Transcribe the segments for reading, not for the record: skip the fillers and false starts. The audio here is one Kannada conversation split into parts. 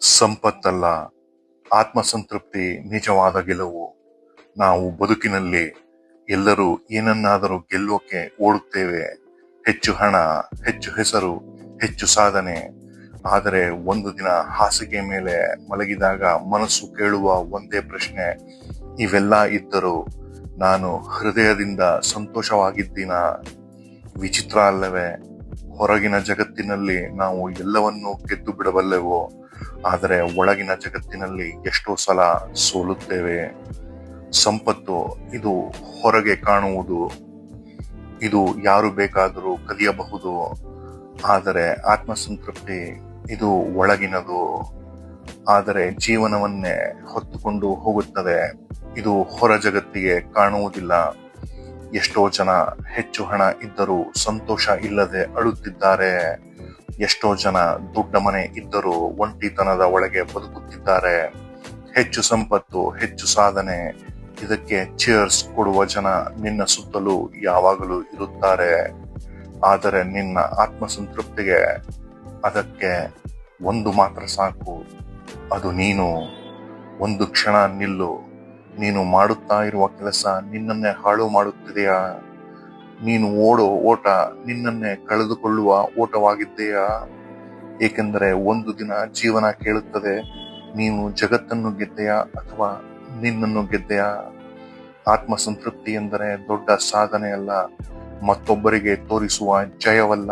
ಸಂಪತ್ತಲ್ಲ, ಆತ್ಮಸಂತೃಪ್ತಿ ನಿಜವಾದ ಗೆಲುವು. ನಾವು ಬದುಕಿನಲ್ಲಿ ಎಲ್ಲರೂ ಏನನ್ನಾದರೂ ಗೆಲ್ಲೋಕೆ ಓಡುತ್ತೇವೆ. ಹೆಚ್ಚು ಹಣ, ಹೆಚ್ಚು ಹೆಸರು, ಹೆಚ್ಚು ಸಾಧನೆ. ಆದರೆ ಒಂದು ದಿನ ಹಾಸಿಗೆ ಮೇಲೆ ಮಲಗಿದಾಗ ಮನಸ್ಸು ಕೇಳುವ ಒಂದೇ ಪ್ರಶ್ನೆ, ಇವೆಲ್ಲ ಇದ್ದರೂ ನಾನು ಹೃದಯದಿಂದ ಸಂತೋಷವಾಗಿದ್ದೀನ? ವಿಚಿತ್ರ ಅಲ್ಲವೇ? ಹೊರಗಿನ ಜಗತ್ತಿನಲ್ಲಿ ನಾವು ಎಲ್ಲವನ್ನೂ ಗೆದ್ದು ಬಿಡಬಲ್ಲೆವು, ಆದರೆ ಒಳಗಿನ ಜಗತ್ತಿನಲ್ಲಿ ಎಷ್ಟೋ ಸಲ ಸೋಲುತ್ತೇವೆ. ಸಂಪತ್ತು ಇದು ಹೊರಗೆ ಕಾಣುವುದು, ಇದು ಯಾರು ಬೇಕಾದರೂ ಕಲಿಯಬಹುದು. ಆದರೆ ಆತ್ಮಸಂತೃಪ್ತಿ ಇದು ಒಳಗಿನದು, ಆದರೆ ಜೀವನವನ್ನೇ ಹೊತ್ತುಕೊಂಡು ಹೋಗುತ್ತದೆ. ಇದು ಹೊರ ಜಗತ್ತಿಗೆ ಕಾಣುವುದಿಲ್ಲ. ಎಷ್ಟೋ ಜನ ಹೆಚ್ಚು ಹಣ ಇದ್ದರೂ ಸಂತೋಷ ಇಲ್ಲದೆ ಅಳುತ್ತಿದ್ದಾರೆ. ಎಷ್ಟೋ ಜನ ದೊಡ್ಡ ಮನೆ ಇದ್ದರೂ ಒಂಟಿತನದ ಒಳಗೆ ಬದುಕುತ್ತಿದ್ದಾರೆ. ಹೆಚ್ಚು ಸಂಪತ್ತು, ಹೆಚ್ಚು ಸಾಧನೆ, ಇದಕ್ಕೆ ಚೇರ್ಸ್ ಕೊಡುವ ಜನ ನಿನ್ನ ಸುತ್ತಲೂ ಯಾವಾಗಲೂ ಇರುತ್ತಾರೆ. ಆದರೆ ನಿನ್ನ ಆತ್ಮಸಂತೃಪ್ತಿಗೆ ಅದಕ್ಕೆ ಒಂದು ಮಾತ್ರ ಸಾಕು, ಅದು ನೀನು. ಒಂದು ಕ್ಷಣ ನಿಲ್ಲು. ನೀನು ಮಾಡುತ್ತಾ ಇರುವ ಕೆಲಸ ನಿನ್ನನ್ನೇ ಹಾಳು ಮಾಡುತ್ತಿದೆಯಾ? ನೀನು ಓಡೋ ಓಟ ನಿನ್ನನ್ನೇ ಕಳೆದುಕೊಳ್ಳುವ ಓಟವಾಗಿದೆಯಾ? ಏಕೆಂದರೆ ಒಂದು ದಿನ ಜೀವನ ಕೇಳುತ್ತದೆ, ನೀನು ಜಗತ್ತನ್ನು ಗೆದ್ದೆಯಾ ಅಥವಾ ನಿನ್ನನ್ನು ಗೆದ್ದೆಯಾ? ಆತ್ಮಸಂತೃಪ್ತಿ ಎಂದರೆ ದೊಡ್ಡ ಸಾಧನೆ ಅಲ್ಲ, ಮತ್ತೊಬ್ಬರಿಗೆ ತೋರಿಸುವ ಜಯವಲ್ಲ.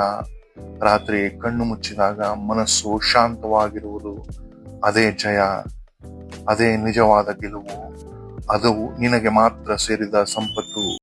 ರಾತ್ರಿ ಕಣ್ಣು ಮುಚ್ಚಿದಾಗ ಮನಸ್ಸು ಶಾಂತವಾಗಿರುವುದು, ಅದೇ ಜಯ, ಅದೇ ನಿಜವಾದ ಗೆಲುವು. ಅದು ನಿನಗೆ ಮಾತ್ರ ಸೇರಿದ ಸಂಪತ್ತು.